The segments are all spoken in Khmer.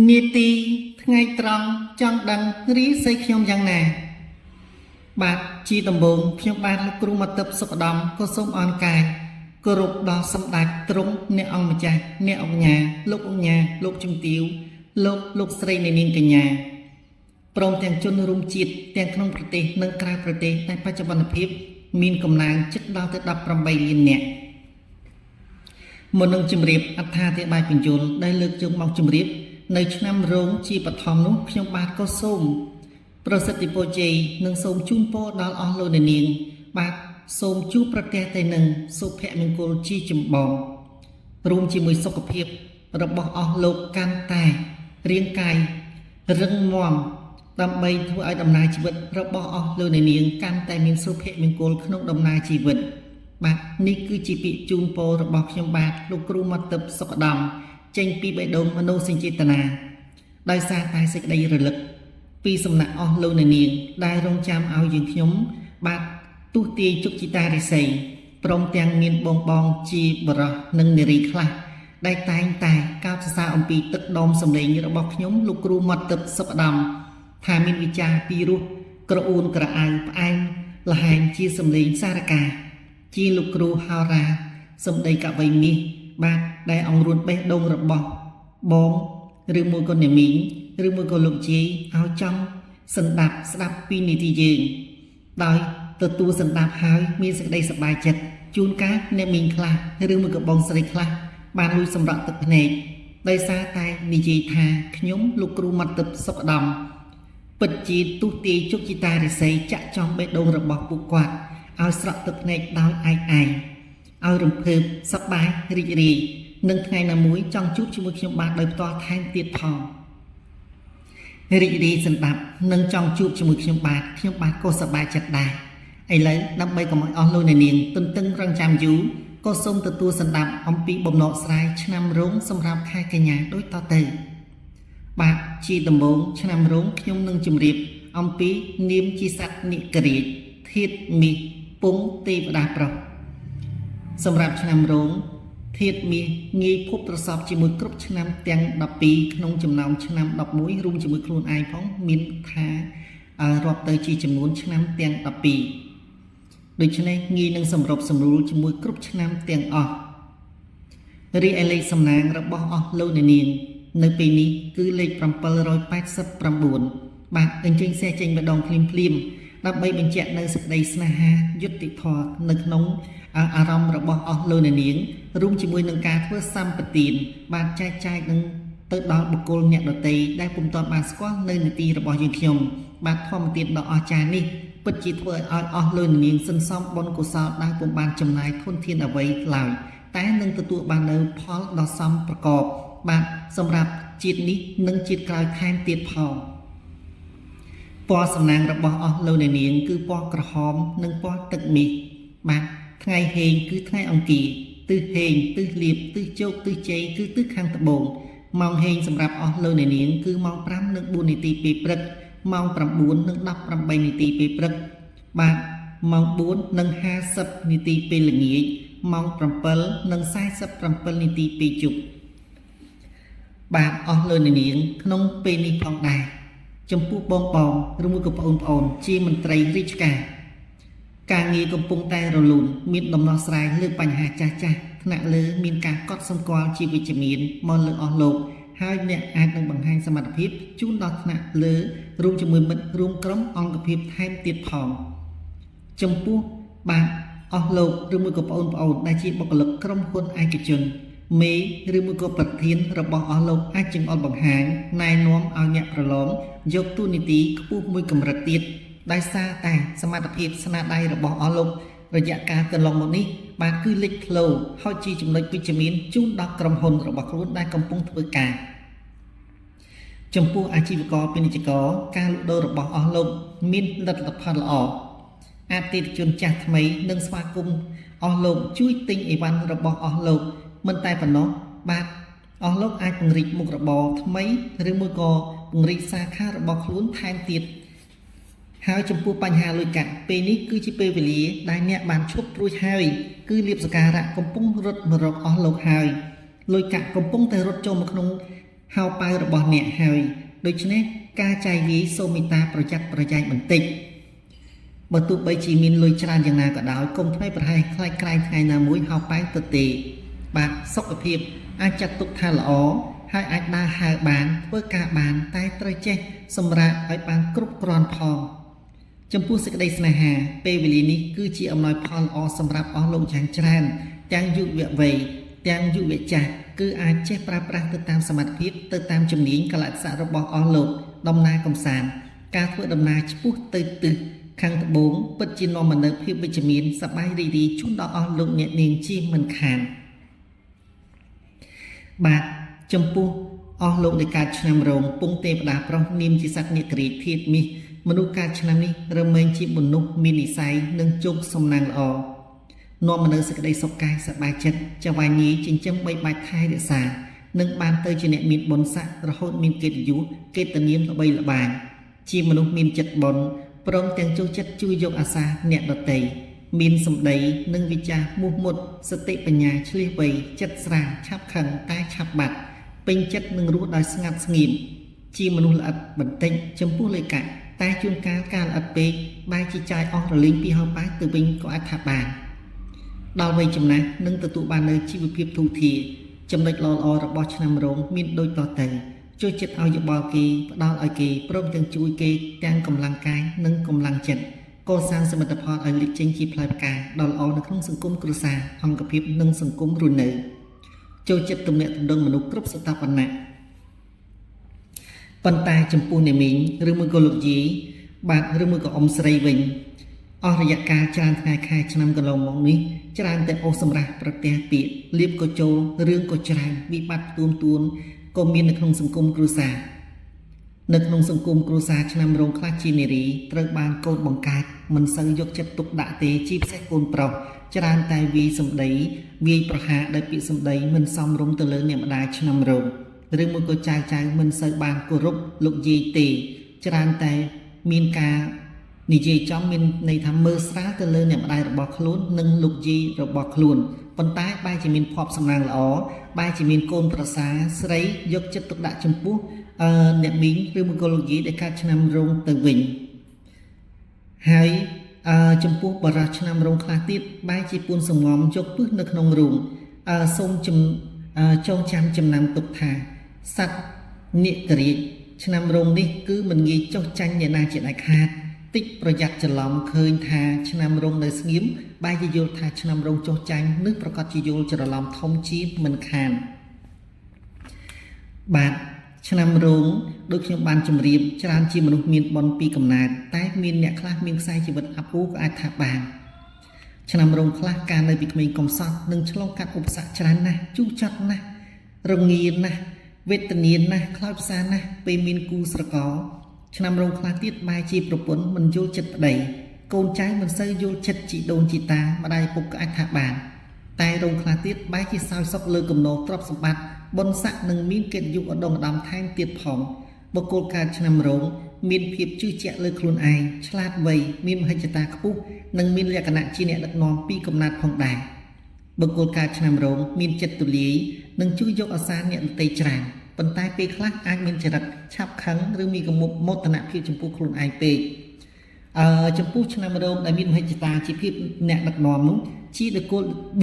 នីតិថ្ងៃត្រង់ចង់ដឹងរីស័យខ្ញុំយ៉ាងណាបាទជីដំបងខ្ញុំបាទលោកគ្រូមកទឹកសុខដំក៏សូមអរកាយគោរពដល់សម្ដេចទ្រង់អ្នកអង្គម្ចាស់អ្នកអង្គញាលោកអង្គញាលោកជំទាវលោកស្រីនៃនាងកញ្ញាព្រមទាំងជនរួមជាតិទាំងក្នុងប្រទេសនិងក្រៅប្រទេសតែបច្ចុប្បន្នភាពមានកំណើនជិតដល់ទៅ18លាននាក់មុននឹងជម្រាបអត្ថាធិប្បាយបញ្យលដែលលើកយកមកជម្រាបនៅឆ្នាំរោងជាបឋមនោះខ្ញុំបាទក៏សូមប្រសិទ្ធពរជ័យនិងសូមជូនពរដល់អស់លោកអ្នកនាងបាទសូមជួបប្រទះតែនឹងសុភមង្គលជាចម្បងរួមជាមួយសុខភាពរបស់អស់លោកកាន់តែរាងកាយរឹងមាំដើម្បីធ្វើឲ្យដំណើរជីវិតរបស់អស់លោកអ្នកនាងកាន់តែមានសុភមង្គលក្នុងដំណើរជីវិតបាទនេះគឺជាពាក្យជូនពររបស់ខ្ញុំបាទលោកគ្រូមកទឹកសុខដំចេញពីបេះដូងមនោសញ្ចេតនាដោយសារតែសេចក្តីរលឹកពីសំណាក់អស់លោកអ្នកនាងដែលរងចាំឲ្យយើងខ្ញុំបាទទស្សទាយជុកជីតារិស័យព្រមទាំងមានបងជាបរោះនិងនារីខ្លះដែលតែងតែកោតសរសើរអំពីទឹកដមសម្លេងរបស់ខ្ញុំលោកគ្រូមកទឹកសុខដំថាមានវិចារពីរោះក្រអួនក្រអៅផ្អែមលហែងជាសម្លេងសារកាជាលោកគ្រូហោរាសម្ដីកវីមាសបាទដែលអង្រួនបេះដូងរបស់បងឬមួយក៏អ្នកមីងឬមួយក៏លោកជាយឲ្យចង់ស្ដាប់ពីនីតិយើងដោយទទួលសន្តាប់ហើយមានសេចក្តីសប្បាយចិត្តជួនកាលអ្នកមីងខ្លះឬមួយក៏បងស្រីខ្លះបានលួចសម្រក់ទឹកភ្នែកដោយសារតែនិយាយថាខ្ញុំលោកគ្រូមកទឹកសុខដំពិតជាទុទាយជុកជីតារិស័យចាក់ចំបេះដូងរបស់ពួកគាត់ឲ្យស្រក់ទឹកភ្នែកដោយឯកឯងឲ្យរំភើបសប្បាយរីករាយនឹងថ្ងៃណាមួយចង់ជួបជាមួយខ្ញុំបាទដោយផ្ទាល់ថែមទៀតផងរីករាយសន្តាប់និងចង់ជួបជាមួយខ្ញុំបាទក៏សប្បាយចិត្តដែរឥឡូវដើម្បីកុំឲ្យអស់លោកអ្នកនាងទន្ទឹងរង់ចាំយូរក៏សូមទទួលសន្តាប់អំពីបំណងស្រាយឆ្នាំរោងសម្រាប់ខែកញ្ញាដូចតទៅបាទជាដំបូងឆ្នាំរោងខ្ញុំនឹងជម្រាបអំពីនាមជាសត្វនិករាជធាតុមាសពងទេវតាប្រុសសម្រាប់ឆ្នាំរោងធាតុមាសងាយភពប្រសពជាមួយគ្រប់ឆ្នាំទាំង12ក្នុងចំណោមឆ្នាំ11រួមជាមួយខ្លួនឯងផងមានថារាប់ទៅជាចំនួនឆ្នាំទាំង12ដូច្នេះងាយនឹងសម្របសម្រួលជាមួយគ្រប់ឆ្នាំទាំងអស់រីឯលេខសំណាងរបស់អស់លោកអ្នកនាងនៅពេលនេះគឺលេខ789បាទអញ្ជើញសេះចេញម្ដងភ្លាមដើម្បីបញ្ជាក់នៅសេចក្តីស្នេហាយុត្តិធម៌នៅក្នុងអារម្មណ៍របស់អស់លោកអ្នកនាងរួមជាមួយនឹងការធ្វើសម្បទានបាទចែកចាយនឹងទៅដល់បុគ្គលអ្នកដទៃដែលពុំទាន់បានស្គាល់នៅនីតិរបស់យើងខ្ញុំបាទធម្មទានដ៏អស្ចារ្យនេះពិតជាធ្វើឲ្យអស់លោកអ្នកនាងសន្សំបុណ្យកុសលដែលពុំបានចំណាយធនធានអ្វីឡើយតែនឹងទទួលបាននៅផលដ៏សមប្រកបបាទសម្រាប់ជាតិនេះនិងជាតិក្រោយថែមទៀតផងពណ៌សំណាងរបស់អស់លោកអ្នកនាងគឺពណ៌ក្រហមនិងពណ៌ទឹកមាសបាទថ្ងៃហេងគឺថ្ងៃអង្គារទិសហេងទិសលៀបទិសជោគទិសជ័យគឺទិសខាងត្បូងម៉ោងហេងសម្រាប់អស់លោកអ្នកនាងគឺម៉ោង5:04នាទីពេលព្រឹកម៉ោង9:18នាទីពេលព្រឹកបាទម៉ោង4:50នាទីពេលល្ងាចម៉ោង7:47នាទីពេលយប់បាទអស់លោកអ្នកនាងក្នុងពេលនេះផងដែរចំពោះបងឬមួយក៏បងប្អូនជាមន្ត្រីរាជការងារកំពុងតែរលូនមានដំណោះស្រាយលើបញ្ហាចាស់ថ្នាក់លើមានការកត់សម្គាល់ជាវិជ្ជមានមកលើអស់លោកហើយអ្នកអាចនឹងបង្ហាញសមត្ថភាពជូនដល់ថ្នាក់លើរួមជាមួយមិត្តរួមក្រុមអង្គភាពថែមទៀតផងចំពោះបាទអស់លោកឬមួយក៏បងប្អូនដែលជាបុគ្គលិកក្រុមហ៊ុនឯកជនមេឬមួយក៏ប្រធានរបស់អស់លោកអាចចង្អុលបង្ហាញណែនាំឲ្យអ្នកប្រឡងយកទូនីតិខ្ពស់មួយកម្រិតទៀតដោយសារតែសមត្ថភាពស្នាដៃរបស់អស់លោករយៈកាលកន្លងមកនេះបាទគឺលេចធ្លោហើយជាចំណុចវិជ្ជមានជូនដល់ក្រុមហ៊ុនរបស់ខ្លួនដែលកំពុងធ្វើការចំពោះអាជីវករពាណិជ្ជករការលក់ដូររបស់អស់លោកមានលទ្ធផលល្អអតិថិជនចាស់ថ្មីនិងស្វាគមន៍អស់លោកជួយទិញអីវ៉ាន់របស់អស់លោកមិនតែប៉ុណ្ណោះបាទអស់លោកអាចពង្រីកមុខរបរថ្មីឬមួយក៏ពង្រីកសាខារបស់ខ្លួនថែមទៀតហើយចំពោះបញ្ហាលុយកាក់ពេលនេះគឺជាពេលវេលាដែលអ្នកបានឈប់រួចហើយគឺលៀបសការៈកំពុងរត់មករកអស់លោកហើយលុយកាក់កំពុងតែរត់ចូលមកក្នុង ហៅប៉ៅរបស់អ្នកហើយដូច្នេះការចាយវាយសូមមេត្តាប្រយ័ត្នប្រយែងបន្តិចបើទោះបីជាមានលុយច្រើនយ៉ាងណាក៏ដោយកុំភ្នែកប្រហែសខ្លាចក្រែងថ្ងៃណាមួយហៅប៉ៅទៅទេបាទសុខភាពអាចចាត់ទុកថាល្អហើយអាចដើរហើរបានធ្វើការបានតែត្រូវចេះសម្រាប់ឲ្យបានគ្រប់គ្រាន់ផងចំពោះសេចក្តីស្នេហាពេលវេលានេះគឺជាអំណោយផលល្អសម្រាប់អស់លោកយ៉ាងច្រើនទាំងយុវវ័យទាំងយុវចាស់គឺអាចចេះប្រើប្រាស់ទៅតាមសមត្ថភាពទៅតាមជំនាញកលៈទេសៈរបស់អស់លោកដំណើរកំសាន្តការធ្វើដំណើរឆ្ពោះទៅទិសខាងត្បូងពិតជានាំមកនូវភាពវិជ្ជមានសប្បាយរីករាយជូនដល់អស់លោកអ្នកនាងជាមិនខានបាទចំពោះអស់លោកនៃការឆ្នាំរោងពងទេវតាប្រុសនាមជាសត្វនាគរាជធាតុមាសមនុស្សកើតឆ្នាំនេះរមែងជាមនុស្សមាននិស្ស័យនិងជោគសំណាងល្អនាំមកនូវសេចក្តីសុខកាយសប្បាយចិត្តចង្វាញញីចិញ្ចឹមបីបាច់ថែរក្សានិងបានទៅជាអ្នកមានបុណ្យស័ក្តិរហូតមានកិត្តិយសកិត្តិនាមល្បីល្បាញជាមនុស្សមានចិត្តបុណ្យព្រមទាំងចូលចិត្តជួយយកអាសាអ្នកដទៃមានសម្ដីនិងវិចារមោះមុតសតិបញ្ញាឆ្លៀសវៃចិត្តស្រាលឆាប់ខឹងតែឆាប់បាត់ពេញចិត្តនឹងរស់ដោយស្ងាត់ស្ងៀមជាមនុស្សល្អិតបន្តិចចំពោះលេខកាក់តែជួនកាលការល្អិតពេកបែរជាចាយអស់រលីងពីហោប៉ៅទៅវិញក៏អាចថាបានដល់វ័យចំណាស់នឹងទទួលបាននូវជីវភាពទូធាចំណុចល្អៗរបស់ឆ្នាំរោងមានដូចតទៅជួយចិត្តឲ្យយោបល់គេផ្ដល់ឲ្យគេព្រមទាំងជួយគេទាំងកម្លាំងកាយនិងកម្លាំងចិត្តកសាងសមិទ្ធផលឲ្យលេចចេញជាផ្លែផ្កាដ៏ល្អនៅក្នុងសង្គមគ្រួសារអង្គភាពនិងសង្គមរស់នៅចូលចិត្តទំនាក់ទំនងមនុស្សគ្រប់ស្រទាប់វណ្ណៈប៉ុន្តែចំពោះអ្នកមីងឬមួយក៏លោកយាយបាទឬមួយក៏អ៊ំស្រីវិញអស់រយៈកាលច្រើនថ្ងៃខែឆ្នាំកន្លងមកនេះច្រើនតែអូសសម្រាប់ប្រទះពាក្យលៀបក៏ចូលរឿងក៏ច្រើនវិបត្តិទួនក៏មាននៅក្នុងសង្គមគ្រួសារនៅក្នុងសង្គមគ្រួសារឆ្នាំរោងខ្លះជានារីត្រូវបានកូនបង្កើតមិនសូវយកចិត្តទុកដាក់ទេជាពិសេសកូនប្រុសច្រើនតែវាយសម្ដីវាយប្រហារដោយពាក្យសម្ដីមិនសមរម្យទៅលើអ្នកម្ដាយឆ្នាំរោងឬមួយក៏ចៅមិនសូវបានគោរពលោកយាយទេច្រើនតែមានការនិយាយចំមានន័យថាមើលស្រាលទៅលើអ្នកម្ដាយរបស់ខ្លួននិងលោកយាយរបស់ខ្លួនប៉ុន្តែបែរជាមានភ័ព្វសំណាងល្អបែរជាមានកូនប្រសាស្រីយកចិត្តទុកដាក់ចំពោះអ្នកមីងឬមួយក៏លោកយាយដែលកើតឆ្នាំរោងទៅវិញហើយចំពោះបរិយាឆ្នាំរោងខ្លះទៀតបែរជាពួនសំងំយកពឹសនៅក្នុងរូងសូមចងចាំចំណាំទុកថាសត្វនាគរាជឆ្នាំរោងនេះគឺមិនងាយចុះចាញ់អ្នកណាជាដាច់ខាតតិចប្រយ័ត្នច្រឡំឃើញថាឆ្នាំរោងនៅស្ងៀមបែរជាយល់ថាឆ្នាំរោងចុះចាញ់នឹងប្រកាសជាយល់ច្រឡំធំជាមិនខានបាទឆ្នាំរោងដូចខ្ញុំបានជម្រាបច្រើនជាមនុស្សមានបុណ្យពីកំណើតតែមានអ្នកខ្លះមានខ្សែជីវិតអាប់អួរក៏អាចថាបានឆ្នាំរោងខ្លះកាលនៅពីក្មេងកំសត់នឹងឆ្លងកាត់ឧបសគ្គច្រើនណាស់ជូរចត់ណាស់រងាណាស់វេទនាណាស់ខ្លោចផ្សាណាស់ពេលមានគូស្រករឆ្នាំរោងខ្លះទៀតបែរជាប្រពន្ធមិនយល់ចិត្តប្តីកូនចៅមិនសូវយល់ចិត្តជីដូនជីតាម្ដាយពុកក៏អាចថាបានតែរោងខ្លះទៀតបែរជាសោយសុខលើគំនរទ្រព្យសម្បត្តិបុណ្យស័ក្តិនិងមានកិត្តិយសឧត្តមឧត្តមថែមទៀតផងបុគ្គលកើតឆ្នាំរោងមានភាពជឿជាក់លើខ្លួនឯងឆ្លាតវៃមានមហិច្ឆតាខ្ពស់និងមានលក្ខណៈជាអ្នកដឹកនាំពីកំណើតផងដែរបុគ្គលកើតឆ្នាំរោងមានចិត្តទូលាយនិងជួយយកអាសាអ្នកដទៃច្រើនប៉ុន្តែពេលខ្លះអាចមានចរិតឆាប់ខឹងឬមានមោទនភាពចំពោះខ្លួនឯងពេកចំពោះឆ្នាំរោងដែលមានមហិច្ឆតាជាភាពអ្នកដឹកនាំនោះជាបុ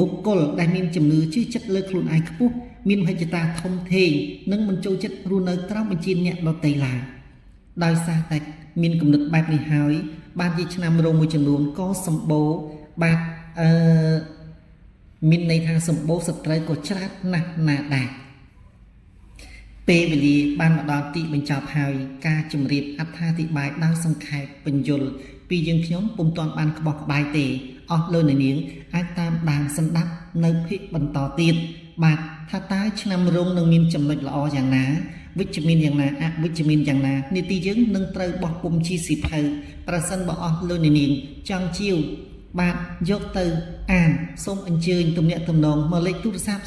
គ្គលដែលមានជំនឿជឿចិត្តលើខ្លួនឯងខ្ពស់មានមហិច្ឆតាធំធេងនិងមិនចូលចិត្តរស់នៅក្រោមបញ្ជាអ្នកដទៃឡើយដោយសារតែមានគំនិតបែបនេះហើយបានជាឆ្នាំរោងមួយចំនួនក៏សម្បូរបាទមានន័យថាសម្បូរសត្រូវក៏ច្រើនណាស់ណាដែរពេលវេលាបានមកដល់ទីបញ្ចប់ហើយការជម្រាបអត្ថាធិប្បាយដោយសង្ខេបបញ្យលពីយើងខ្ញុំពុំទាន់បានក្បោះក្បាយទេអស់លោកនាងអាចតាមដានសម្ដាប់នៅភាគបន្តទៀតបាទថាតើឆ្នាំរោងនឹងមានចំណុចល្អយ៉ាងណាវិជ្ជមានយ៉ាងណាអវិជ្ជមានយ៉ាងណានីតិយើងនឹងត្រូវបោះពុំជាសិភៅប្រសិនបើអស់លោកនាងចង់ជាវបាទយកទៅអានសូមអញ្ជើញទំនាក់ទំនងមកលេខទូរស័ព្ទ012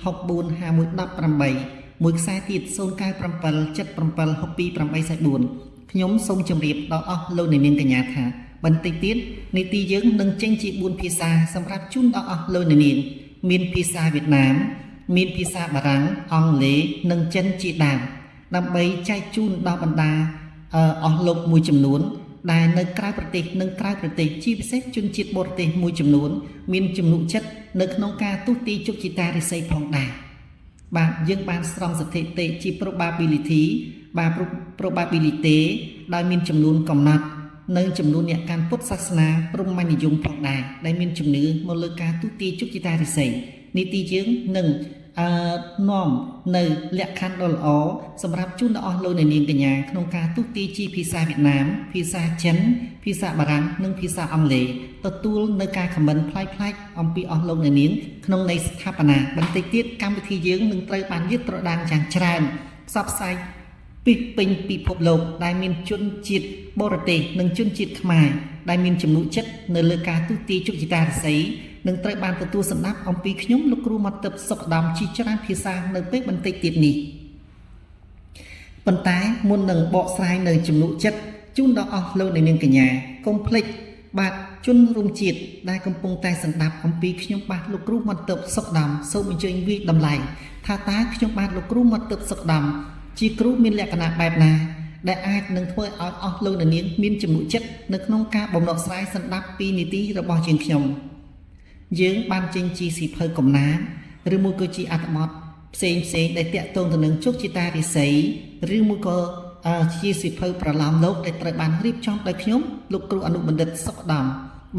64 5118មួយខ្សែទៀត097 77 62 844ខ្ញុំសូមជម្រាបដល់អស់លោកអ្នកនាងកញ្ញាថាបន្តិចទៀតនីតិយើងនឹងចេញជា4ភាសាសម្រាប់ជូនដល់អស់លោកអ្នកនាងមានភាសាវៀតណាម មានភាសាបារាំងអង់គ្លេសនិងចិនជាដើមដើម្បីចែកជូនដល់បណ្ដាអស់លោកមួយចំនួនដែលនៅក្រៅប្រទេសនិងក្រៅប្រទេសជាពិសេសជនជាតិបរទេសមួយចំនួនមានចំនួនចិត្តនៅក្នុងការទូទីជោគជតារិស័យផងដែរបាទយើងបានស្រង់ស្ថិតិជា probability បាទ probability ដោយមានចំនួនកំណត់នៅចំនួនអ្នកកាន់ពុទ្ធសាសនាព្រហ្មញ្ញនិយមផងដែរដែលមានជំនឿមកលើការទូទីជោគជតារិស័យនីតិយើងនឹងនាំនៅលក្ខខណ្ឌដ៏ល្អសម្រាប់ជូនដល់អស់លោកអ្នកនាងកញ្ញាក្នុងការទូទីជាភាសាវៀតណាមភាសាចិនភាសាបារាំងនិងភាសាអង់គ្លេសទទួលនៅការខមមិនប្លែកៗអំពីអស់លោកអ្នកនាងក្នុងន័យស្ថាបនាបន្តិចទៀតកម្មវិធីយើងនឹងត្រូវបានលាតត្រដាងយ៉ាងច្រើនផ្សព្វផ្សាយពីពេញពិភពលោកដែលមានជនជាតិបរទេសនិងជនជាតិខ្មែរដែលមានចំនួនចិត្តនៅលើការទូទីជោគជតារិស័យនឹងត្រូវបានទទួលសម្ដាប់អំពីខ្ញុំលោកគ្រូមកទឹកសុខដំជាច្រើនភាសានៅពេលបន្តិចទៀតនេះប៉ុន្តែមុននឹងបកស្រាយនៅចំនួនចិត្តជូនដល់អស់លោកអ្នកនាងកញ្ញាកុំភ្លេចបាទជនរួមជាតិដែលកំពុងតែសម្ដាប់អំពីខ្ញុំបាទលោកគ្រូមកទឹកសុខដំសូមអញ្ជើញវិតម្លៃថាតើខ្ញុំបាទលោកគ្រូមកទឹកសុខដំជាគ្រូមានលក្ខណៈបែបណាដែលអាចនឹងធ្វើឲ្យអស់លោកអ្នកនាងមានចំនួនចិត្តនៅក្នុងការបំណត់ស្រាយសម្ដាប់ពីនីតិរបស់ជាងខ្ញុំយើងបានចេញជាសៀវភៅកំណាព្យឬមួយក៏ជាអត្ថបទផ្សេងដែលតាក់ទងទៅនឹងជោគជតារិស័យឬមួយក៏ជាសៀវភៅប្រឡំលោកដែលត្រូវបានរៀបចំដោយខ្ញុំលោកគ្រូអនុបណ្ឌិតសុខដំ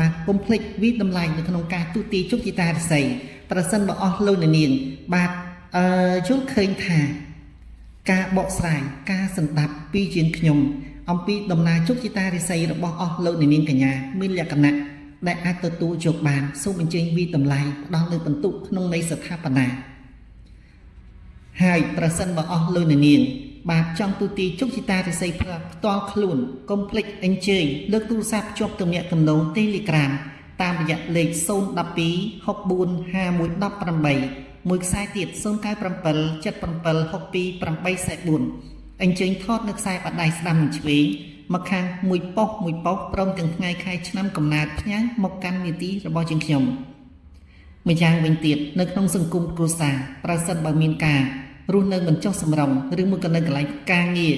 បាទកុំភ្លេចវិតម្លៃនៅក្នុងការទូទីជោគជតារិស័យប្រសិនបើអស់លោកអ្នកនាងបាទយល់ឃើញថាការបកស្រាយការសម្ដាប់ពីជាងខ្ញុំអំពីដំណើរជោគជតារិស័យរបស់អស់លោកអ្នកនាងកញ្ញាមានលក្ខណៈដែលអាចទទួលយកបានសូមអញ្ជើញវិតម្លៃផ្ដល់នៅបន្ទុកក្នុងន័យស្ថាបនាហើយប្រសិនបើអស់លោកអ្នកនាងបាទចង់ទូទីជោគជតារិស័យផ្ទាល់ខ្លួនកុំភ្លេចអញ្ជើញលើកទូរស័ព្ទភ្ជាប់ទំនាក់ទំនង Telegram តាមរយៈលេខ012 64 5118មួយខ្សែទៀត097 77 62 844អញ្ជើញថតនៅខ្សែបាតដៃស្ដាំនិងឆ្វេងមកខាងមួយប៉ុស្ព្រមទាំងថ្ងៃខែឆ្នាំកំណើតផ្ញើមកកាន់នីតិរបស់ជាងខ្ញុំម្យ៉ាងវិញទៀតនៅក្នុងសង្គមគ្រួសារប្រសិនបើមានការរស់នៅមិនចុះសម្រុងឬមួយក៏នៅកន្លែងការងារ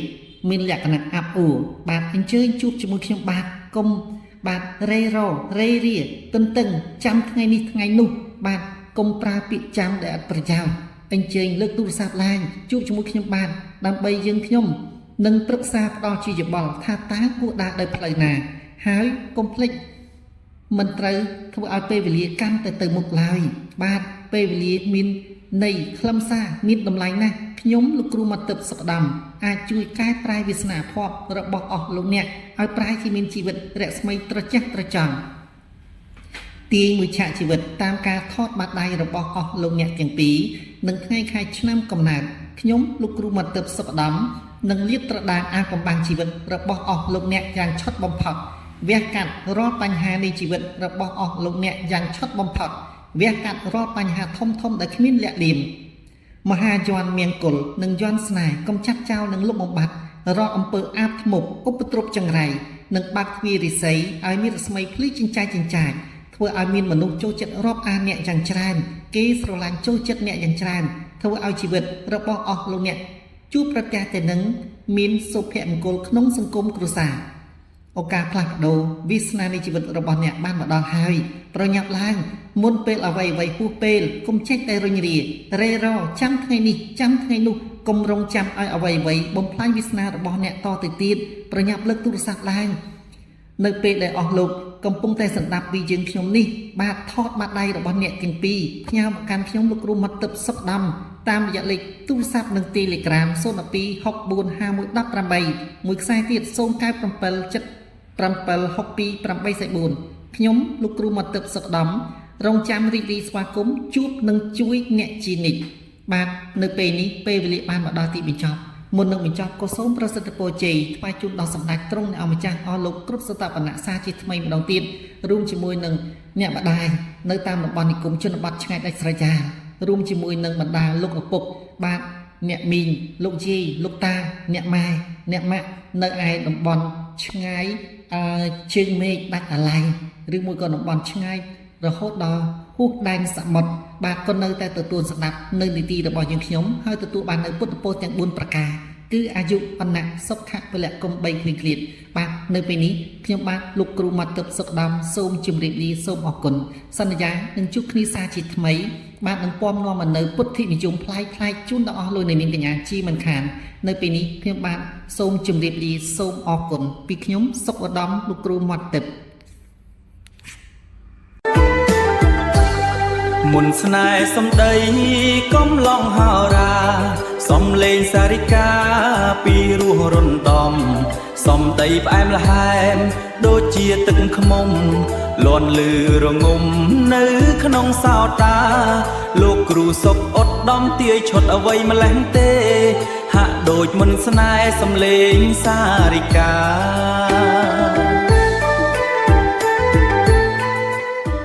មានលក្ខណៈអាប់អួរបាទអញ្ជើញជួបជាមួយខ្ញុំបាទកុំបាទរេរាទន្ទឹងចាំថ្ងៃនេះថ្ងៃនោះបាទកុំប្រើពាក្យចាំដែលអត់ប្រយោជន៍អញ្ជើញលើកទូរស័ព្ទឡើងជួបជាមួយខ្ញុំបាទដើម្បីយើងខ្ញុំនឹងប្រឹក្សាផ្ដល់ជាយោបល់ថាតើគួរដើរដោយផ្លូវណាហើយកុំភ្លេចមិនត្រូវធ្វើឲ្យពេលវេលាកាន់ទៅមុខឡើយបាទពេលវេលាមានន័យខ្លឹមសារមានតម្លៃណាស់ខ្ញុំលោកគ្រូមកទឹកសុខដំអាចជួយកែប្រែវាសនាភ័ព្វរបស់អស់លោកអ្នកឲ្យប្រែជាមានជីវិតរស្មីត្រចះត្រចង់ទាញមួយឆាកជីវិតតាមការថតបាតដៃរបស់អស់លោកអ្នកទាំងពីរនឹងថ្ងៃខែឆ្នាំកំណើតខ្ញុំលោកគ្រូមកទឹកសុខដំនឹងលាតត្រដាងអាកំបាំងជីវិតរបស់អស់លោកអ្នកយ៉ាងឆុតបំផុតវះកាត់រាល់បញ្ហានៃជីវិតរបស់អស់លោកអ្នកយ៉ាងឆុតបំផុតវះកាត់រាល់បញ្ហាធំដែលគ្មានលាក់លៀមមហាយ័ន្តមង្គលនិងយន្តស្នេហ៍កុំចាត់ចោលនិងលុបបំបាត់រាល់អំពើអាបធ្មប់ឧបទ្រពចង្រៃនិងបាក់ទ្វាររិស័យឲ្យមានរស្មីភ្លឺចិញ្ចាចធ្វើឲ្យមានមនុស្សចូលចិត្តរាប់អានអ្នកយ៉ាងច្រើនគេស្រឡាញ់ចូលចិត្តអ្នកយ៉ាងច្រើនធ្វើឲ្យជីវិតរបស់អស់លោកអ្នកជួបប្រទះតែនឹងមានសុភមង្គលក្នុងសង្គមគ្រួសារឱកាសផ្លាស់ប្ដូរវាសនានៃជីវិតរបស់អ្នកបានមកដល់ហើយប្រញាប់ឡើងមុនពេលអ្វីហួសពេលកុំចេះតែរុញរារេរចាំថ្ងៃនេះចាំថ្ងៃនោះកុំរងចាំឲ្យអ្វីបំផ្លាញវាសនារបស់អ្នកតទៅទៀតប្រញាប់លើកទូរស័ព្ទឡើងនៅពេលដែលអស់លោកកំពុងតែសម្ដាប់ពីយើងខ្ញុំនេះបាទថតបាតដៃរបស់អ្នកទាំងពីរផ្ញើមកកាន់ខ្ញុំលោកគ្រូមកទឹកសុខដំតាមរយៈលេខទូរស័ព្ទនិង Telegram 012 64 5118មួយខ្សែទៀត097 77 62 844ខ្ញុំលោកគ្រូមកទឹកសុខដំរងចាំរីករាយស្វាគមន៍ជួបនិងជួយអ្នកជានិច្ចបាទនៅពេលនេះពេលវេលាបានមកដល់ទីបញ្ចប់មុននឹងបញ្ចប់ក៏សូមប្រសិទ្ធពរជ័យថ្វាយជូនដល់សម្ដេចទ្រង់អ្នកម្ចាស់អស់លោកគ្រប់សតបនៈសាជាថ្មីម្ដងទៀតរួមជាមួយនឹងអ្នកម្ដាយនៅតាមតំបន់និគមជនបទឆ្ងាយដាច់ស្រយាលរួមជាមួយនឹងបណ្ដាលោកឪពុកបាទអ្នកមីងលោកយាយលោកតាអ្នកម៉ែអ្នកម៉ាក់នៅឯតំបន់ឆ្ងាយជើងមេឃដាច់អាឡៃឬមួយក៏តំបន់ឆ្ងាយ រហូតដល់ហួសដែនសមុទ្របាទក៏នៅតែទទួលស្ដាប់នៅនីតិរបស់យើងខ្ញុំហើយទទួលបាននៅពុទ្ធពរទាំង4ប្រការគឺអាយុវណ្ណៈសុខៈពលៈគុំ3គ្លៀងគ្លៀតបាទនៅពេលនេះខ្ញុំបាទលោកគ្រូមាត់ទឹកសុខដំសូមជម្រាបលាសូមអរគុណសន្យានឹងជួបគ្នាសាជាថ្មីបាទនឹងពំនាំមកនៅពុទ្ធិនិយមផ្លាយជូនដល់អស់លោកអ្នកនាងកញ្ញាជីមិនខាននៅពេលនេះខ្ញុំបាទសូមជម្រាបលាសូមអរគុណពីខ្ញុំសុខឧត្តមលោកគ្រូមាត់ទឹកមុនស្នេហ៍សំដីកំឡងហោរាសំលេងសារិកាពីរោះរំដំសំដីផ្អែមល្ហែមដូចជាទឹកខ្មុំលន់លឺរងំនៅក្នុងសោតាលោកគ្រូសុកអត់ដំទាយឈុតអ្វីម្លេះទេហាក់ដូចមុនស្នេហ៍សំលេងសារិកា